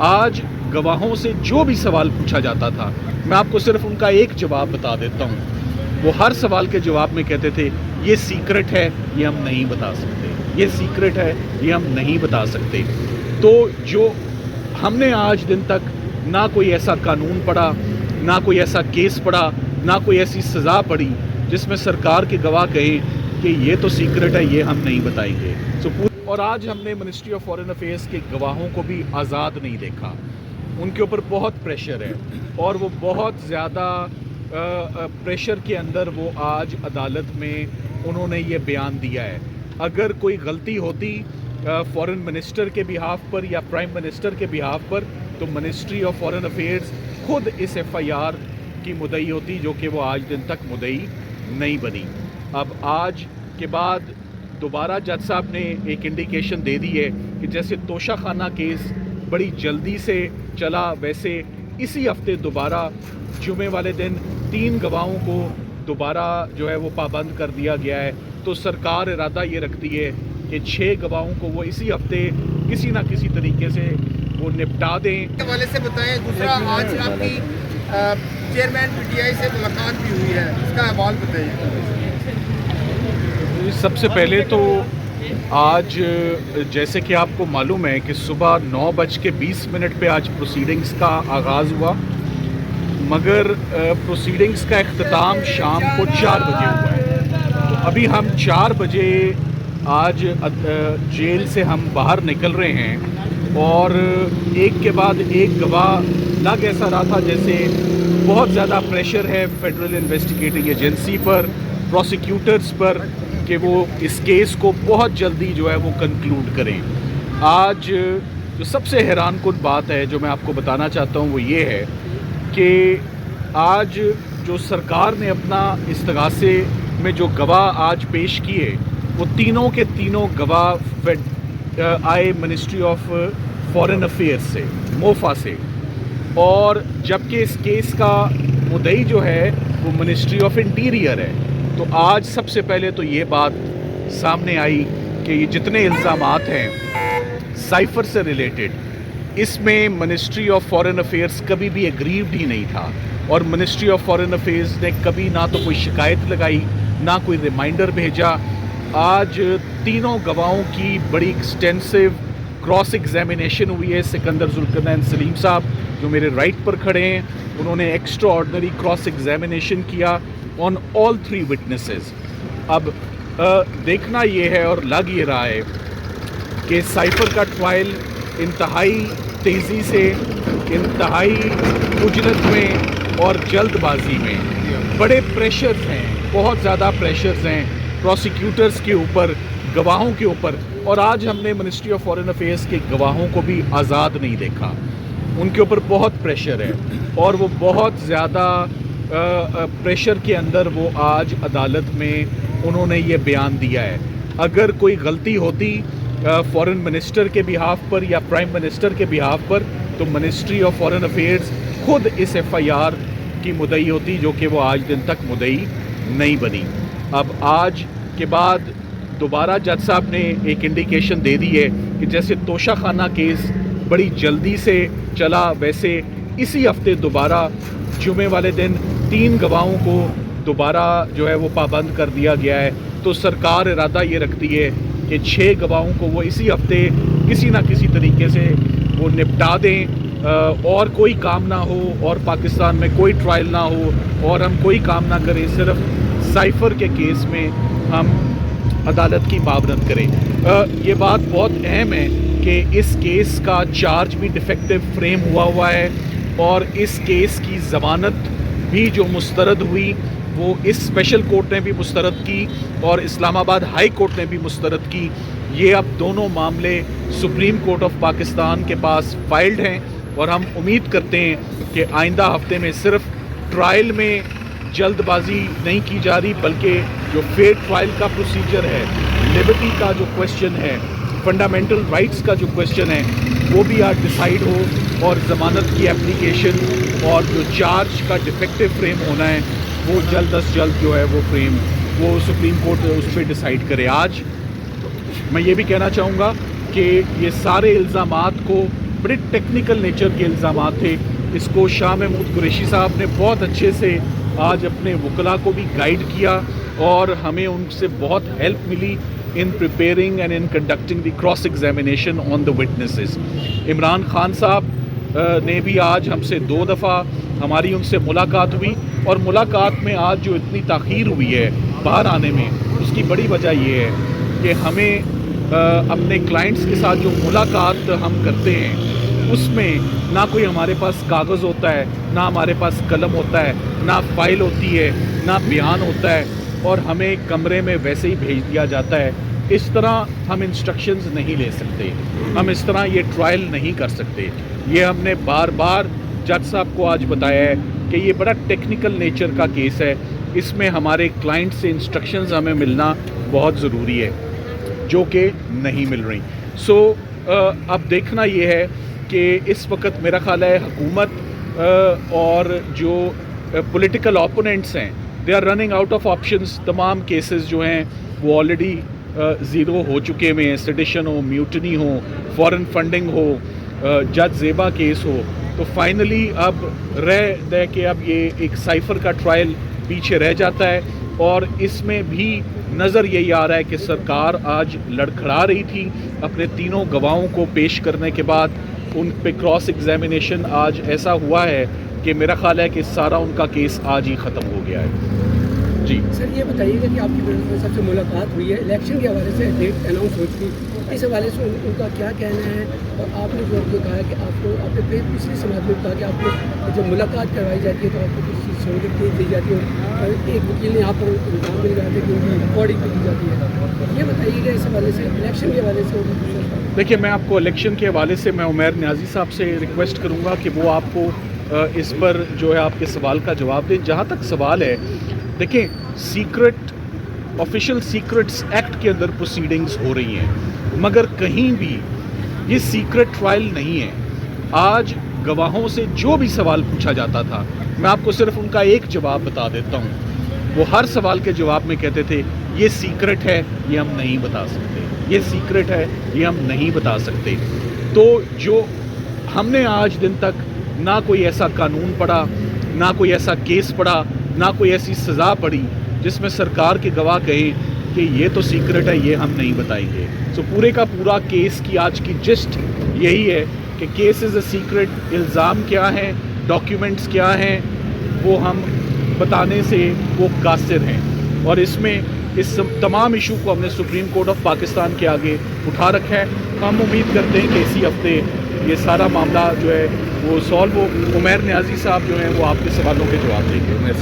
आज गवाहों से जो भी सवाल पूछा जाता था, मैं आपको सिर्फ उनका एक जवाब बता देता हूँ। वो हर सवाल के जवाब में कहते थे ये सीक्रेट है, ये हम नहीं बता सकते, ये सीक्रेट है, ये हम नहीं बता सकते। तो जो हमने आज दिन तक ना कोई ऐसा कानून पढ़ा, ना कोई ऐसा केस पढ़ा, ना कोई ऐसी सज़ा पड़ी जिसमें सरकार के गवाह कहें कि ये तो सीक्रेट है, ये हम नहीं बताएंगे। और आज हमने मिनिस्ट्री ऑफ फॉरेन अफेयर्स के गवाहों को भी आज़ाद नहीं देखा। उनके ऊपर बहुत प्रेशर है और वो बहुत ज़्यादा प्रेशर के अंदर वो आज अदालत में उन्होंने ये बयान दिया है। अगर कोई गलती होती फॉरेन मिनिस्टर के बिहाफ पर या प्राइम मिनिस्टर के बिहाफ पर, तो मिनिस्ट्री ऑफ फॉरेन अफेयर्स खुद इस FIR की मुद्दई होती, जो कि वो आज दिन तक मुद्दई नहीं बनी। अब आज के बाद दोबारा जज साहब ने एक इंडिकेशन दे दी है कि जैसे तोशा खाना केस बड़ी जल्दी से चला, वैसे इसी हफ्ते दोबारा जुमे वाले दिन 3 गवाहों को दोबारा जो है वो पाबंद कर दिया गया है। तो सरकार इरादा ये रखती है कि 6 गवाहों को वो इसी हफ्ते किसी ना किसी तरीके से वो निपटा दें। हवाले से बताएं। दूसरा, आज आपकी चेयरमैन PTI से मुलाकात भी हुई है, इसका अहवाल बताइए। सबसे पहले तो आज जैसे कि आपको मालूम है कि सुबह 9:20 पे आज प्रोसीडिंग्स का आगाज़ हुआ, मगर प्रोसीडिंग्स का इख्तिताम शाम को 4 बजे हुआ है। तो अभी हम 4 बजे आज जेल से हम बाहर निकल रहे हैं और एक के बाद एक गवाह लग ऐसा रहा था जैसे बहुत ज़्यादा प्रेशर है फेडरल इन्वेस्टिगेटिंग एजेंसी पर, प्रोसिक्यूटर्स पर, कि वो इस केस को बहुत जल्दी जो है वो कंक्लूड करें। आज जो सबसे हैरानकुन बात है जो मैं आपको बताना चाहता हूँ वो ये है कि आज जो सरकार ने अपना इस्तगासे में जो गवाह आज पेश किए, वो तीनों के तीनों गवाह आए मिनिस्ट्री ऑफ फॉरेन अफेयर्स से, मोफा से, और जबकि इस केस का मुद्दई जो है वो मिनिस्ट्री ऑफ इंटीरियर है। तो आज सबसे पहले तो ये बात सामने आई कि ये जितने इल्ज़ामात हैं साइफ़र से रिलेटेड, इसमें मिनिस्ट्री ऑफ फॉरेन अफेयर्स कभी भी एग्रीव्ड ही नहीं था और मिनिस्ट्री ऑफ फॉरेन अफेयर्स ने कभी ना तो कोई शिकायत लगाई, ना कोई रिमाइंडर भेजा। आज तीनों गवाहों की बड़ी एक्सटेंसिव क्रॉस एग्जामिनेशन हुई है। सिकंदर जुल्करनैन सलीम साहब जो मेरे राइट पर खड़े हैं, उन्होंने एक्स्ट्रा ऑर्डनरी क्रॉस एग्जामिनेशन किया ऑन ऑल 3 विटनेसेस। अब देखना ये है और लग ये रहा है कि साइफ़र का ट्रायल इंतहाई तेज़ी से, इंतहाई उजलत में और जल्दबाजी में, बड़े प्रेशर्स हैं, बहुत ज़्यादा प्रेशर्स हैं प्रोसिक्यूटर्स के ऊपर, गवाहों के ऊपर। और आज हमने मिनिस्ट्री ऑफ फॉरेन अफेयर्स के गवाहों को भी आज़ाद नहीं देखा। उनके ऊपर बहुत प्रेशर है और वो बहुत ज़्यादा प्रेशर के अंदर वो आज अदालत में उन्होंने ये बयान दिया है। अगर कोई गलती होती फॉरेन मिनिस्टर के बिहाफ पर या प्राइम मिनिस्टर के बिहाफ पर, तो मिनिस्ट्री ऑफ फॉरेन अफेयर्स खुद इस FIR की मुद्दई होती, जो कि वो आज दिन तक मुद्दई नहीं बनी। अब आज के बाद दोबारा जज साहब ने एक इंडिकेशन दे दी है कि जैसे तोशा खाना केस बड़ी जल्दी से चला, वैसे इसी हफ्ते दोबारा जुमे वाले दिन 3 गवाहों को दोबारा जो है वो पाबंद कर दिया गया है। तो सरकार इरादा ये रखती है कि 6 गवाहों को वो इसी हफ्ते किसी ना किसी तरीके से वो निपटा दें और कोई काम ना हो और पाकिस्तान में कोई ट्रायल ना हो और हम कोई काम ना करें, सिर्फ साइफ़र के केस में हम अदालत की मावनत करें। ये बात बहुत अहम है कि इस केस का चार्ज भी डिफेक्टिव फ्रेम हुआ है और इस केस की ज़मानत भी जो मुस्तरद हुई वो इस स्पेशल कोर्ट ने भी मुस्तरद की और इस्लामाबाद हाई कोर्ट ने भी मुस्तरद की। ये अब दोनों मामले सुप्रीम कोर्ट ऑफ पाकिस्तान के पास फाइल्ड हैं और हम उम्मीद करते हैं कि आइंदा हफ्ते में सिर्फ ट्रायल में जल्दबाजी नहीं की जा रही, बल्कि जो फेयर ट्रायल का प्रोसीजर है, लिबर्टी का जो क्वेश्चन है, फंडामेंटल राइट्स का जो क्वेश्चन है, वो भी आज डिसाइड हो और ज़मानत की एप्लीकेशन और जो चार्ज का डिफेक्टिव फ्रेम होना है वो जल्द अज जल्द जो है वो फ्रेम वो सुप्रीम कोर्ट उस पर डिसाइड करे। आज मैं ये भी कहना चाहूँगा कि ये सारे इल्ज़ामात को बड़े टेक्निकल नेचर के इल्ज़ामात थे। इसको शाह महमूद कुरैशी साहब ने बहुत अच्छे से आज अपने वकला को भी गाइड किया और हमें उनसे बहुत हेल्प मिली in preparing and in conducting the cross examination on the witnesses. Imran Khan साहब ने भी आज हमसे 2 दफ़ा हमारी उनसे मुलाकात हुई और मुलाकात में आज जो इतनी ताख़ीर हुई है बाहर आने में, उसकी बड़ी वजह ये है कि हमें अपने क्लाइंट्स के साथ जो मुलाकात हम करते हैं उसमें ना कोई हमारे पास कागज़ होता है, ना हमारे पास कलम होता है, ना फाइल होती है, ना बयान होता है और हमें कमरे में वैसे ही भेज दिया जाता है। इस तरह हम इंस्ट्रक्शंस नहीं ले सकते, हम इस तरह ये ट्रायल नहीं कर सकते। ये हमने बार बार जज साहब को आज बताया है कि ये बड़ा टेक्निकल नेचर का केस है, इसमें हमारे क्लाइंट से इंस्ट्रक्शंस हमें मिलना बहुत ज़रूरी है, जो कि नहीं मिल रही। सो अब देखना ये है कि इस वक्त मेरा ख़्याल है हुकूमत और जो पॉलिटिकल ओपोनेंट्स हैं, they are running out of options. तमाम केसेस जो हैं वो ऑलरेडी ज़ीरो हो चुके हैं, सेडिशन हो, म्यूटनी हो, फॉरेन फंडिंग हो, जज ज़ेबा केस हो। तो फाइनली अब रह कि अब ये एक साइफ़र का ट्रायल पीछे रह जाता है और इसमें भी नज़र यही आ रहा है कि सरकार आज लड़खड़ा रही थी अपने तीनों गवाहों को पेश करने के बाद। उन पे क्रॉस एग्जामिनेशन आज ऐसा हुआ है कि मेरा ख्याल है कि सारा उनका केस आज ही ख़त्म हो गया है। जी सर, ये बताइएगा कि आपकी प्रिंसिपल साहब से मुलाकात हुई है, इलेक्शन के हवाले से डेट अनाउंस हो चुकी, इस हवाले से उनका क्या कहना है? और आपने जो कहा है कि आपने पिछली समाज में कहा कि आपको जब मुलाकात करवाई जाती है तो आपको किसी चीज़ सहूलियत दी जाती है और एक वकील ने यहाँ पर इल्ज़ाम मिल जाता है कि उनकी रिकॉर्डिंग की जाती है। ये बताइएगा इस हवाले से, इलेक्शन के हवाले से। देखिए, मैं आपको इलेक्शन के हवाले से मैं उमैर न्याजी साहब से रिक्वेस्ट करूँगा कि वो आपको इस पर जो है आपके सवाल का जवाब दें। जहाँ तक सवाल है, देखिए, सीक्रेट ऑफिशियल सीक्रेट्स एक्ट के अंदर प्रोसीडिंग्स हो रही हैं, मगर कहीं भी ये सीक्रेट ट्रायल नहीं है। आज गवाहों से जो भी सवाल पूछा जाता था, मैं आपको सिर्फ उनका एक जवाब बता देता हूँ। वो हर सवाल के जवाब में कहते थे ये सीक्रेट है, ये हम नहीं बता सकते, ये सीक्रेट है, ये हम नहीं बता सकते। तो जो हमने आज दिन तक ना कोई ऐसा कानून पढ़ा, ना कोई ऐसा केस पढ़ा, ना कोई ऐसी सज़ा पड़ी जिसमें सरकार के गवाह कहें कि ये तो सीक्रेट है, ये हम नहीं बताएंगे। सो पूरे का पूरा केस की आज की जिस्ट यही है कि केस इज़ अ सीक्रेट। इल्ज़ाम क्या हैं, डॉक्यूमेंट्स क्या हैं, वो हम बताने से वो कासिर हैं और इसमें इस तमाम इशू को हमने सुप्रीम कोर्ट ऑफ पाकिस्तान के आगे उठा रखा है। हम उम्मीद करते हैं कि इसी हफ्ते ये सारा मामला जो है वो सॉल्व हो। उमैर न्याजी साहब जो हैं वो आपके सवालों के जवाब देंगे।